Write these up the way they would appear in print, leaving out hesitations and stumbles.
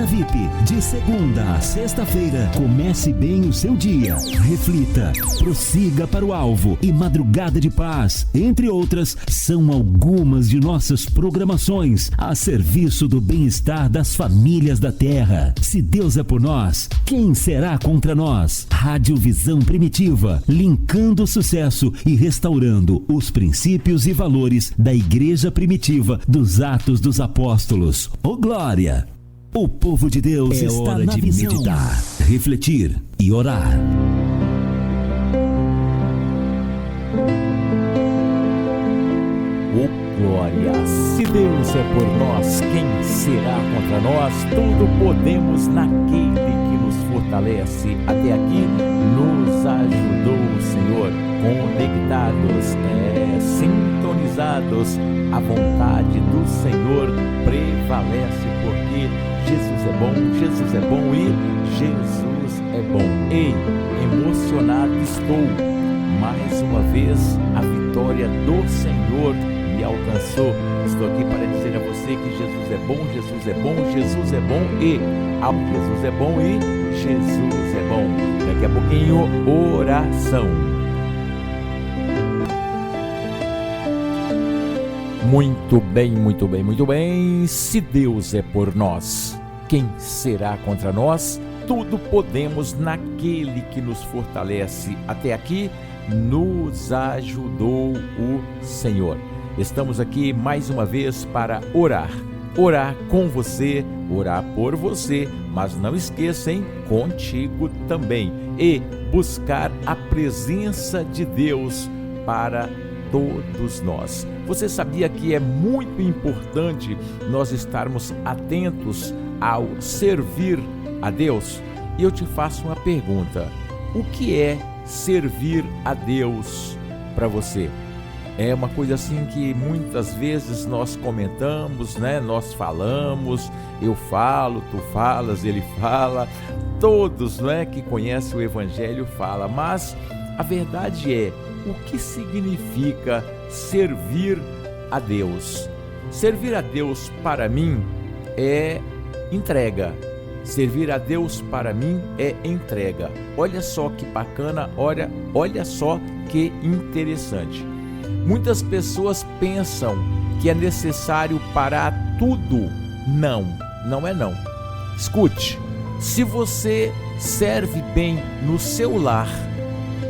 Semana VIP, de segunda a sexta-feira. Comece bem o seu dia. Reflita, prossiga para o alvo e Madrugada de Paz, entre outras, são algumas de nossas programações a serviço do bem-estar das famílias da Terra. Se Deus é por nós, quem será contra nós? Rádio Visão Primitiva, linkando o sucesso e restaurando os princípios e valores da Igreja Primitiva dos Atos dos Apóstolos. Ô glória! O povo de Deus está hora na de visão. Meditar, refletir e orar. Glória, se Deus é por nós, quem será contra nós? Tudo podemos naquele que nos fortalece. Até aqui nos ajudou o Senhor, conectados, sintonizados. A vontade do Senhor prevalece, porque Jesus é bom e Jesus é bom. Ei, emocionado estou, mais uma vez a vitória do Senhor me alcançou. Estou aqui para dizer a você que Jesus é bom e Jesus é bom Jesus é bom e Jesus é bom. Daqui a pouquinho, oração. Muito bem. Se Deus é por nós, quem será contra nós? Tudo podemos naquele que nos fortalece. Até aqui nos ajudou o Senhor. Estamos aqui mais uma vez para orar com você, orar por você, mas não esqueça, hein? Contigo também, e buscar a presença de Deus para todos nós. Você sabia que é muito importante nós estarmos atentos ao servir a Deus? E eu te faço uma pergunta: o que é servir a Deus para você? É uma coisa assim que muitas vezes nós comentamos, né? Nós falamos, eu falo, tu falas, ele fala, todos, né, que conhecem o Evangelho falam, mas a verdade é, o que significa servir a Deus? Servir a Deus para mim é entrega. Servir a Deus para mim é entrega. Olha só que bacana, olha só que interessante. Muitas pessoas pensam que é necessário parar tudo. Não é não. Escute, se você serve bem no seu lar,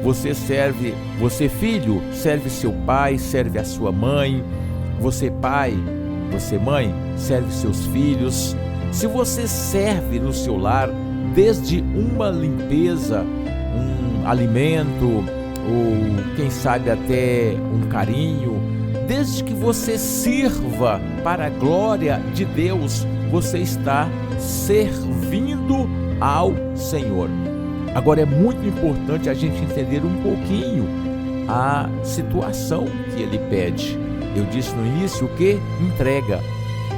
você filho, serve seu pai, serve a sua mãe, você pai, você mãe, serve seus filhos. Se você serve no seu lar, desde uma limpeza, um alimento, ou quem sabe até um carinho, desde que você sirva para a glória de Deus, você está servindo ao Senhor. Agora é muito importante a gente entender um pouquinho a situação que ele pede. Eu disse no início que entrega.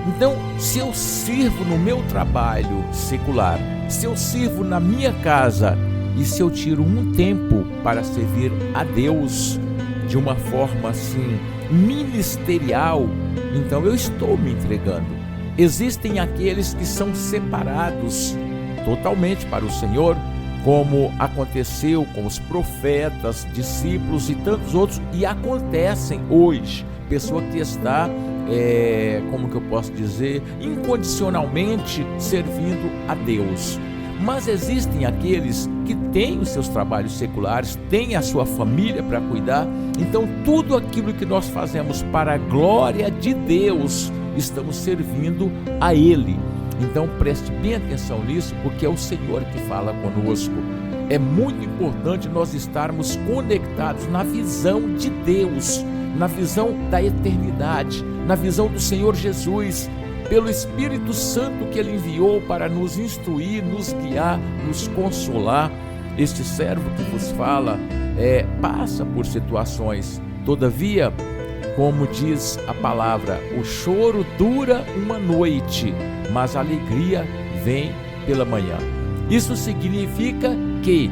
Então, se eu sirvo no meu trabalho secular, se eu sirvo na minha casa, e se eu tiro um tempo para servir a Deus de uma forma assim ministerial, então eu estou me entregando. Existem aqueles que são separados totalmente para o Senhor, como aconteceu com os profetas, discípulos e tantos outros, e acontecem hoje. Pessoa que está, como que eu posso dizer, incondicionalmente servindo a Deus. Mas existem aqueles que têm os seus trabalhos seculares, têm a sua família para cuidar. Então tudo aquilo que nós fazemos para a glória de Deus, estamos servindo a Ele. Então preste bem atenção nisso, porque é o Senhor que fala conosco. É muito importante nós estarmos conectados na visão de Deus, na visão da eternidade, na visão do Senhor Jesus, pelo Espírito Santo que Ele enviou para nos instruir, nos guiar, nos consolar. Este servo que vos fala passa por situações, todavia, como diz a palavra, o choro dura uma noite, mas a alegria vem pela manhã. Isso significa que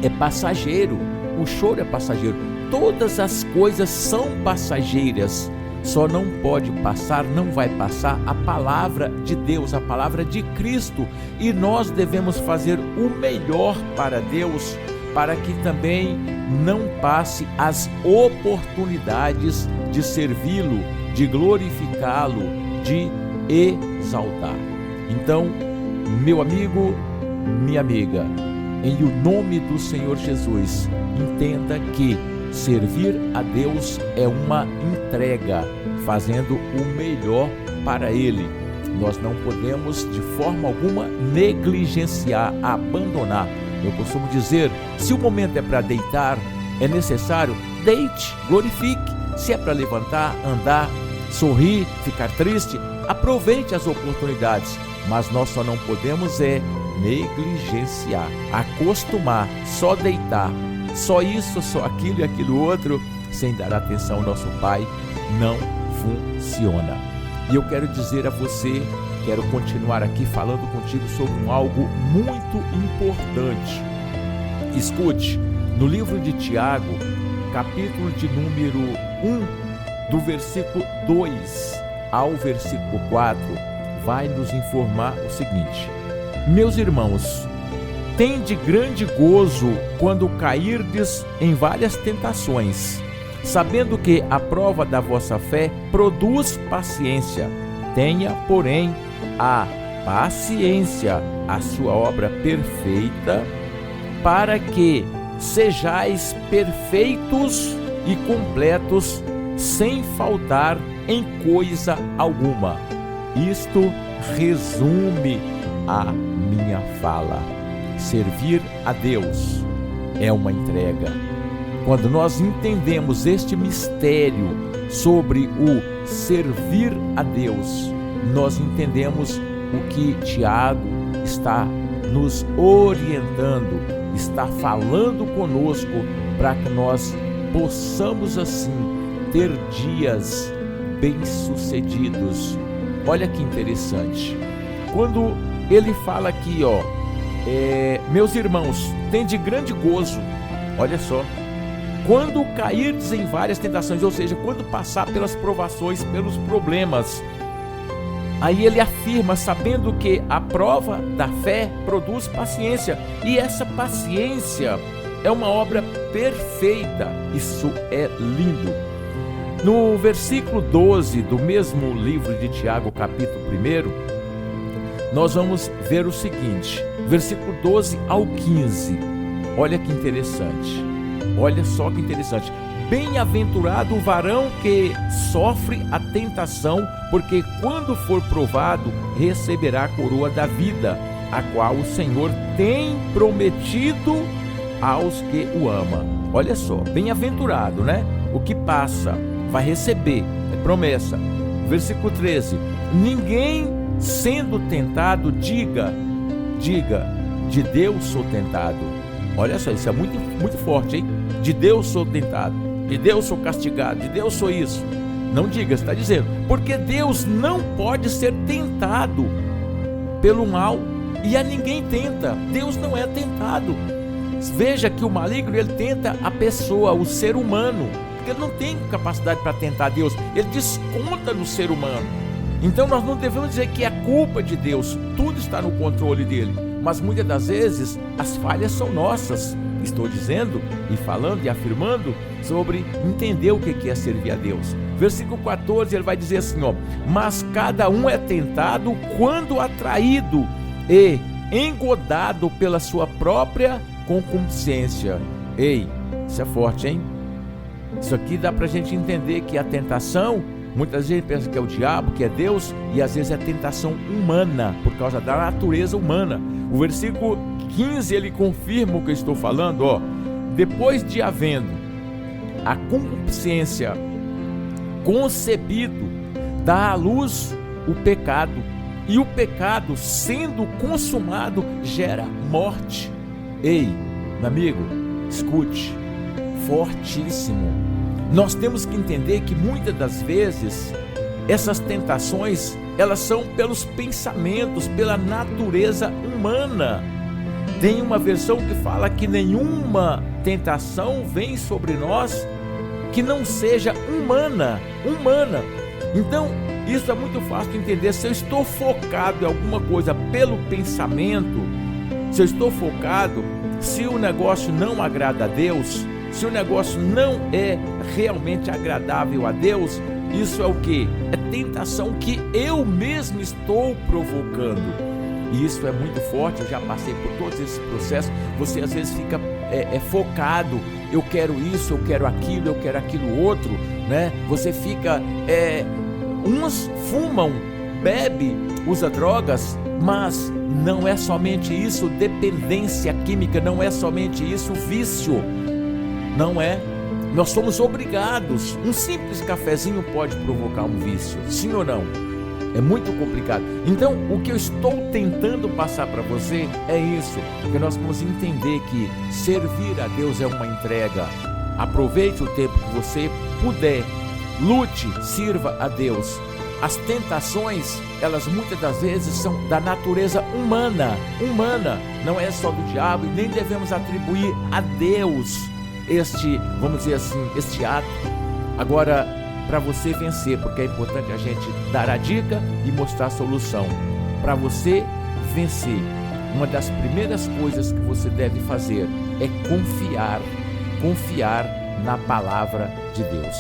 é passageiro, o choro é passageiro, todas as coisas são passageiras, só não pode passar, não vai passar a palavra de Deus, a palavra de Cristo, e nós devemos fazer o melhor para Deus, para que também não passe as oportunidades de servi-lo, de glorificá-lo, de exaltar. Então, meu amigo, minha amiga, em o nome do Senhor Jesus, entenda que servir a Deus é uma entrega, fazendo o melhor para Ele. Nós não podemos de forma alguma negligenciar, abandonar. Eu costumo dizer, se o momento é para deitar, é necessário, deite, glorifique. Se é para levantar, andar, sorrir, ficar triste, aproveite as oportunidades. Mas nós só não podemos negligenciar, acostumar, só deitar, só isso, só aquilo e aquilo outro, sem dar atenção ao nosso Pai, não funciona. E eu quero dizer a você, quero continuar aqui falando contigo sobre algo muito importante. Escute, no livro de Tiago, capítulo de número 1, do versículo 2 ao versículo 4, vai nos informar o seguinte: meus irmãos, tende grande gozo quando cairdes em várias tentações, sabendo que a prova da vossa fé produz paciência. Tenha, porém, a paciência a sua obra perfeita, para que sejais perfeitos e completos, sem faltar em coisa alguma. Isto resume a minha fala. Servir a Deus é uma entrega. Quando nós entendemos este mistério sobre o servir a Deus, nós entendemos o que Tiago está nos orientando, está falando conosco, para que nós possamos assim ter dias bem-sucedidos. Olha que interessante, quando ele fala aqui, meus irmãos, tende grande gozo, olha só, quando cairdes em várias tentações, ou seja, quando passar pelas provações, pelos problemas. Aí ele afirma, sabendo que a prova da fé produz paciência, e essa paciência é uma obra perfeita. Isso é lindo. No versículo 12 do mesmo livro de Tiago, capítulo 1, nós vamos ver o seguinte, versículo 12 ao 15, olha que interessante, olha só que interessante. Bem-aventurado o varão que sofre a tentação, porque quando for provado, receberá a coroa da vida, a qual o Senhor tem prometido aos que o amam. Olha só, bem-aventurado, né? O que passa, vai receber, é promessa. Versículo 13, ninguém sendo tentado, diga, de Deus sou tentado. Olha só, isso é muito forte, hein? De Deus sou tentado, de Deus sou castigado, de Deus sou isso. Não diga, está dizendo, porque Deus não pode ser tentado pelo mal, e a ninguém tenta. Deus não é tentado. Veja que o maligno, ele tenta a pessoa, o ser humano, porque ele não tem capacidade para tentar Deus, ele desconta no ser humano. Então nós não devemos dizer que é culpa de Deus, tudo está no controle dele, mas muitas das vezes as falhas são nossas. Estou dizendo e falando e afirmando sobre entender o que é servir a Deus. Versículo 14, ele vai dizer assim, mas cada um é tentado quando atraído e engodado pela sua própria concupiscência. Ei, isso é forte, hein? Isso aqui dá pra gente entender que a tentação, muitas vezes pensa que é o diabo, que é Deus, e às vezes é tentação humana, por causa da natureza humana. O versículo 15, ele confirma o que eu estou falando, depois de havendo a concupiscência concebido, dá à luz o pecado, e o pecado, sendo consumado, gera morte. Ei, meu amigo, escute, fortíssimo. Nós temos que entender que muitas das vezes essas tentações, elas são pelos pensamentos, pela natureza humana. Tem uma versão que fala que nenhuma tentação vem sobre nós que não seja humana. humana. Então, isso é muito fácil de entender. Se eu estou focado em alguma coisa pelo pensamento, se eu estou focado, se o negócio não agrada a Deus, se o negócio não é realmente agradável a Deus, isso é o quê? É tentação que eu mesmo estou provocando. E isso é muito forte, eu já passei por todos esses processos. Você às vezes fica focado, eu quero isso, eu quero aquilo outro, né? Você fica, uns fumam, bebe, usa drogas, mas não é somente isso, dependência química, não é somente isso, vício, não é. Nós somos obrigados, um simples cafezinho pode provocar um vício, sim ou não? É muito complicado. Então, o que eu estou tentando passar para você é isso, que nós vamos entender que servir a Deus é uma entrega. Aproveite o tempo que você puder, lute, sirva a Deus. As tentações, elas muitas das vezes são da natureza humana, não é só do diabo, e nem devemos atribuir a Deus vamos dizer assim, este ato. Agora, para você vencer, porque é importante a gente dar a dica e mostrar a solução. Para você vencer, uma das primeiras coisas que você deve fazer é confiar na palavra de Deus.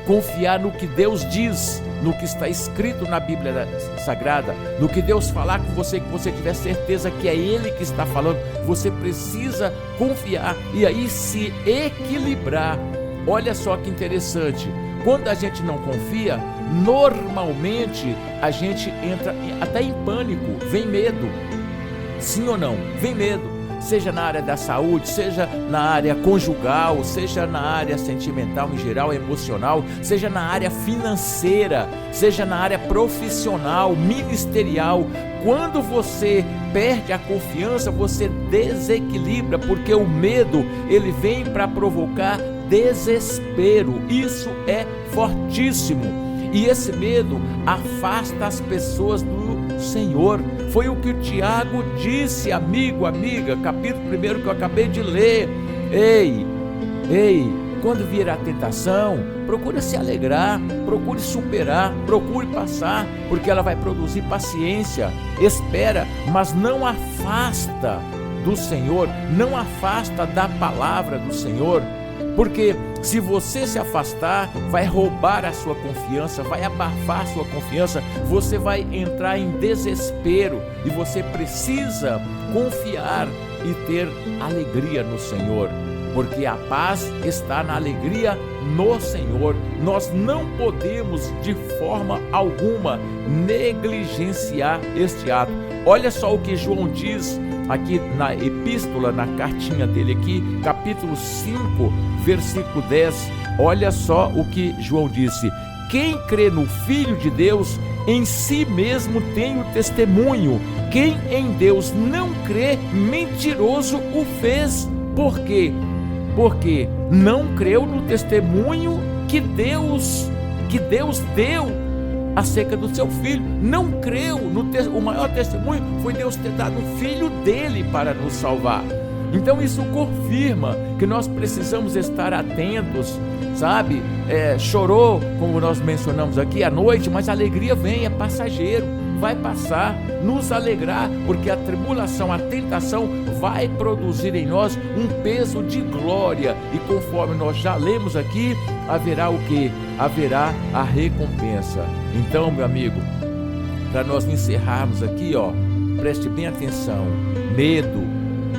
Confiar no que Deus diz, no que está escrito na Bíblia Sagrada, no que Deus falar com você, que você tiver certeza que é Ele que está falando. Você precisa confiar e aí se equilibrar. Olha só que interessante, quando a gente não confia, normalmente a gente entra até em pânico, vem medo, sim ou não? Vem medo. Seja na área da saúde, seja na área conjugal, seja na área sentimental em geral, emocional, seja na área financeira, seja na área profissional, ministerial. Quando você perde a confiança, você desequilibra, porque o medo, ele vem para provocar desespero. Isso é fortíssimo. E esse medo afasta as pessoas do Senhor. Foi o que o Tiago disse, amigo, amiga, capítulo 1 que eu acabei de ler. Ei, quando vier a tentação, procure se alegrar, procure superar, procure passar, porque ela vai produzir paciência. Espera, mas não afasta do Senhor, não afasta da palavra do Senhor. Porque se você se afastar, vai roubar a sua confiança, vai abafar a sua confiança, você vai entrar em desespero e você precisa confiar e ter alegria no Senhor, porque a paz está na alegria no Senhor. Nós não podemos de forma alguma negligenciar este ato. Olha só o que João diz aqui na epístola, na cartinha dele aqui, capítulo 5, versículo 10, olha só o que João disse: quem crê no Filho de Deus, em si mesmo tem o testemunho. Quem em Deus não crê, mentiroso o fez. Por quê? Porque não creu no testemunho que Deus deu acerca do seu filho. Não creu o maior testemunho foi Deus ter dado o filho dele para nos salvar. Então isso confirma que nós precisamos estar atentos, sabe? Chorou, como nós mencionamos aqui, à noite, mas a alegria vem, é passageiro, vai passar. Nos alegrar, porque a tribulação, a tentação vai produzir em nós um peso de glória, e conforme nós já lemos aqui, haverá o quê? Haverá a recompensa. Então, meu amigo, para nós encerrarmos aqui, preste bem atenção: medo,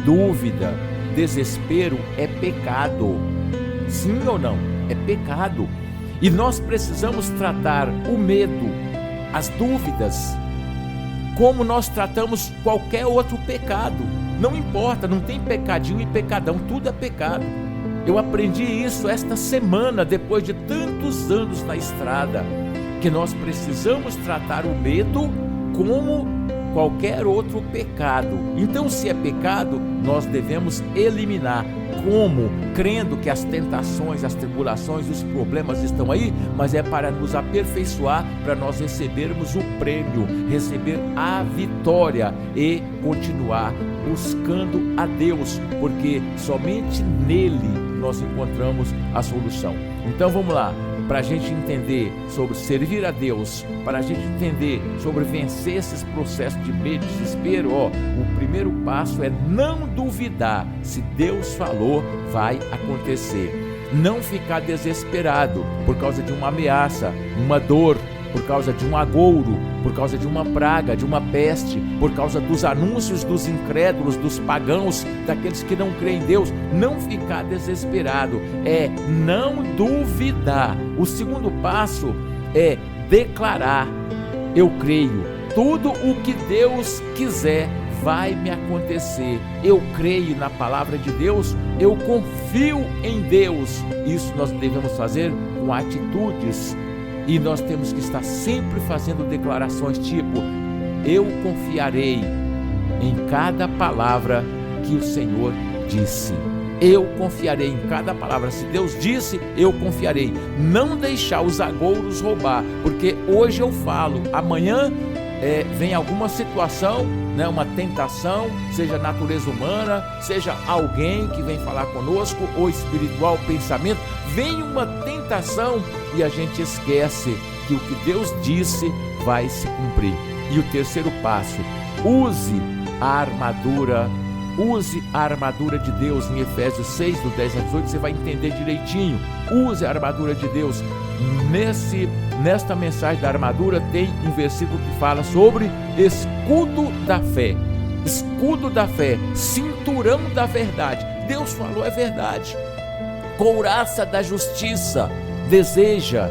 dúvida, desespero é pecado. Sim ou não? É pecado. E nós precisamos tratar o medo, as dúvidas, como nós tratamos qualquer outro pecado. Não importa, não tem pecadinho e pecadão, tudo é pecado. Eu aprendi isso esta semana, depois de tantos anos na estrada, que nós precisamos tratar o medo como qualquer outro pecado. Então, se é pecado, nós devemos eliminar. Como? Crendo que as tentações, as tribulações, os problemas estão aí, mas é para nos aperfeiçoar, para nós recebermos o prêmio, receber a vitória e continuar buscando a Deus, porque somente nele nós encontramos a solução. Então vamos lá, para a gente entender sobre servir a Deus, para a gente entender sobre vencer esses processos de medo e desespero, o primeiro passo é não duvidar. Se Deus falou, vai acontecer. Não ficar desesperado por causa de uma ameaça, uma dor, por causa de um agouro, por causa de uma praga, de uma peste, por causa dos anúncios dos incrédulos, dos pagãos, daqueles que não creem em Deus. Não ficar desesperado, é não duvidar. O segundo passo é declarar: eu creio, tudo o que Deus quiser vai me acontecer. Eu creio na palavra de Deus, eu confio em Deus. Isso nós devemos fazer com atitudes. E nós temos que estar sempre fazendo declarações tipo: eu confiarei em cada palavra que o Senhor disse. Eu confiarei em cada palavra. Se Deus disse, eu confiarei. Não deixar os agouros roubar, porque hoje eu falo, amanhã vem alguma situação, uma tentação, seja natureza humana, seja alguém que vem falar conosco, ou espiritual, pensamento, vem uma tentação e a gente esquece que o que Deus disse vai se cumprir. E o terceiro passo: use a armadura de Deus. Em Efésios 6, do 10 a 18, você vai entender direitinho. Use a armadura de Deus. Nesta mensagem da armadura tem um versículo que fala sobre escudo da fé. Escudo da fé, cinturão da verdade. Deus falou, é verdade. Couraça da justiça. Deseja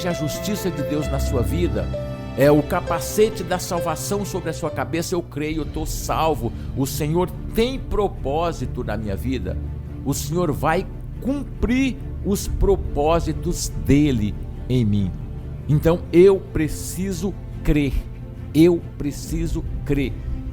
a justiça de Deus na sua vida. É o capacete da salvação sobre a sua cabeça. Eu creio, eu estou salvo. O Senhor tem propósito na minha vida. O Senhor vai cumprir os propósitos dele em mim. Então eu preciso crer.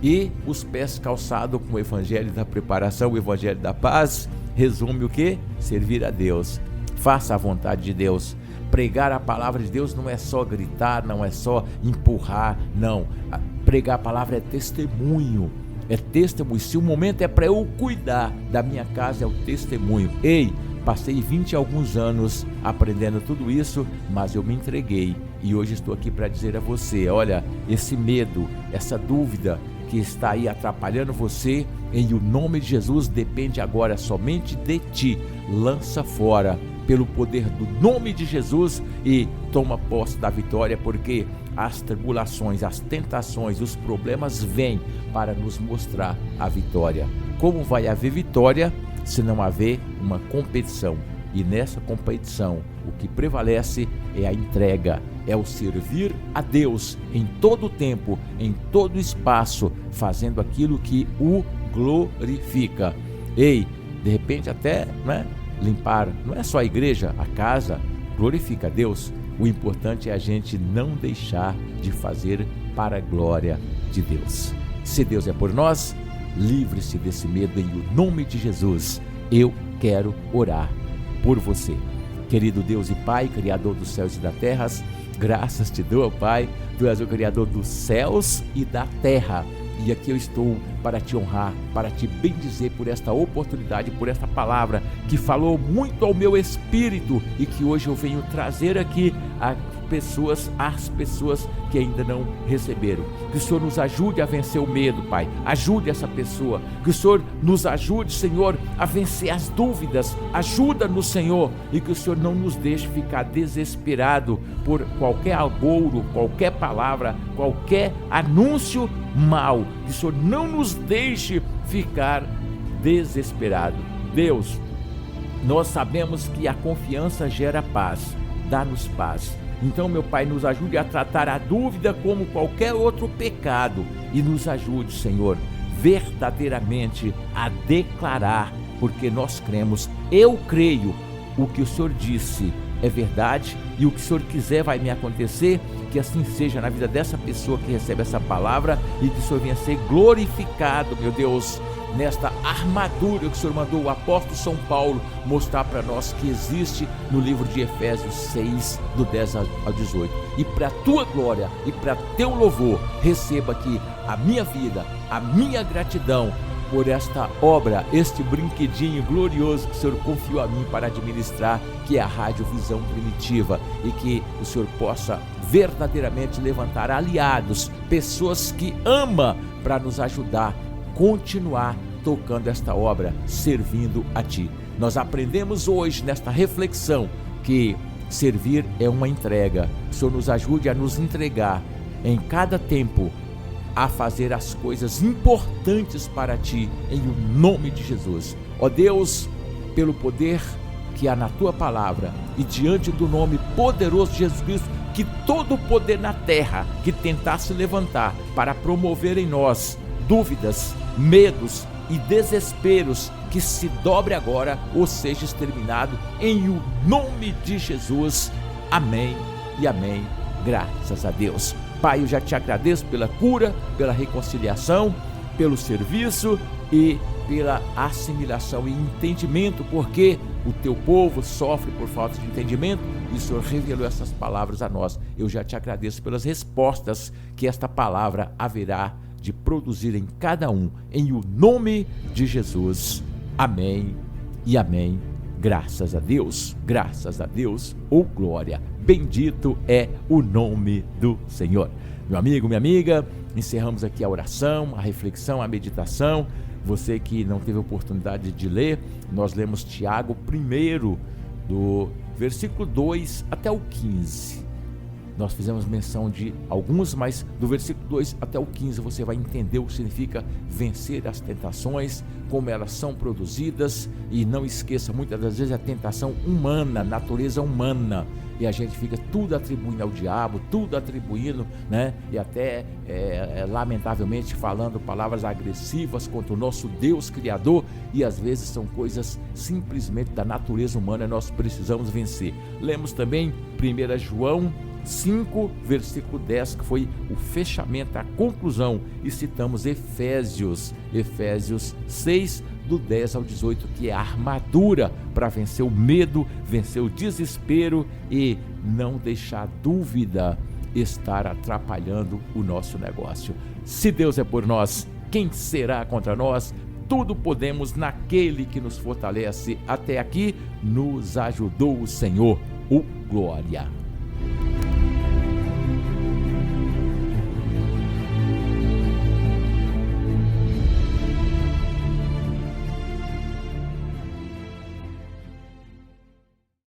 E os pés calçados com o evangelho da preparação, o evangelho da paz, resume o quê? Servir a Deus. Faça a vontade de Deus. Pregar a palavra de Deus não é só gritar, não é só empurrar, não. Pregar a palavra é testemunho. Se o momento é para eu cuidar da minha casa, é o testemunho. Passei 20 e alguns anos aprendendo tudo isso, mas eu me entreguei. E hoje estou aqui para dizer a você: olha, esse medo, essa dúvida que está aí atrapalhando você, em o nome de Jesus, depende agora somente de ti. Lança fora pelo poder do nome de Jesus e toma posse da vitória, porque as tribulações, as tentações, os problemas vêm para nos mostrar a vitória. Como vai haver vitória se não haver uma competição? E nessa competição, o que prevalece é a entrega, é o servir a Deus em todo o tempo, em todo o espaço, fazendo aquilo que o glorifica. De repente até, limpar, não é só a igreja, a casa, glorifica a Deus. O importante é a gente não deixar de fazer para a glória de Deus. Se Deus é por nós, livre-se desse medo em o nome de Jesus. Eu quero orar por você. Querido Deus e Pai, Criador dos céus e da terra, graças te dou, Pai. Tu és o Criador dos céus e da terra. E aqui eu estou para te honrar, para te bendizer por esta oportunidade, por esta palavra que falou muito ao meu espírito e que hoje eu venho trazer aqui às pessoas que ainda não receberam. Que o Senhor nos ajude a vencer o medo, Pai. Ajude essa pessoa. Que o Senhor nos ajude, Senhor, a vencer as dúvidas. Ajuda-nos, Senhor, e que o Senhor não nos deixe ficar desesperado por qualquer agouro, qualquer palavra, qualquer anúncio mal. Que o Senhor não nos deixe ficar desesperado. Deus, nós sabemos que a confiança gera paz. Dá-nos paz. Então, meu Pai, nos ajude a tratar a dúvida como qualquer outro pecado e nos ajude, Senhor, verdadeiramente a declarar, porque nós cremos. Eu creio, o que o Senhor disse é verdade e o que o Senhor quiser vai me acontecer. Que assim seja na vida dessa pessoa que recebe essa palavra e que o Senhor venha ser glorificado, meu Deus, nesta armadura que o Senhor mandou o apóstolo São Paulo mostrar para nós que existe no livro de Efésios 6, do 10 ao 18. E para a tua glória e para teu louvor, receba aqui a minha vida, a minha gratidão por esta obra, este brinquedinho glorioso que o Senhor confiou a mim para administrar, que é a Rádio Visão Primitiva, e que o Senhor possa verdadeiramente levantar aliados, pessoas que ama para nos ajudar a continuar tocando esta obra, servindo a Ti. Nós aprendemos hoje nesta reflexão que servir é uma entrega. O Senhor nos ajude a nos entregar em cada tempo, a fazer as coisas importantes para Ti, em o nome de Jesus. Ó Deus, pelo poder que há na Tua palavra e diante do nome poderoso de Jesus Cristo, que todo o poder na terra que tentasse levantar para promover em nós dúvidas, medos e desesperos, que se dobre agora ou seja exterminado em o nome de Jesus. Amém e amém. Graças a Deus. Pai, eu já te agradeço pela cura, pela reconciliação, pelo serviço e pela assimilação e entendimento, porque o teu povo sofre por falta de entendimento e o Senhor revelou essas palavras a nós. Eu já te agradeço pelas respostas que esta palavra haverá de produzir em cada um, em o nome de Jesus. Amém e amém. Graças a Deus, oh glória, bendito é o nome do Senhor. Meu amigo, minha amiga, encerramos aqui a oração, a reflexão, a meditação. Você que não teve oportunidade de ler, nós lemos Tiago 1, do versículo 2 até o 15. Nós fizemos menção de alguns, mas do versículo 2 até o 15 você vai entender o que significa vencer as tentações, como elas são produzidas. E não esqueça, muitas das vezes é a tentação humana, natureza humana, e a gente fica tudo atribuindo ao diabo, tudo atribuindo, né? E até lamentavelmente falando palavras agressivas contra o nosso Deus Criador, e às vezes são coisas simplesmente da natureza humana, nós precisamos vencer. Lemos também 1 João 5, versículo 10, que foi o fechamento, a conclusão, e citamos Efésios 6, do 10 ao 18, que é a armadura para vencer o medo, vencer o desespero e não deixar dúvida estar atrapalhando o nosso negócio. Se Deus é por nós, quem será contra nós? Tudo podemos naquele que nos fortalece. Até aqui nos ajudou o Senhor. Glória.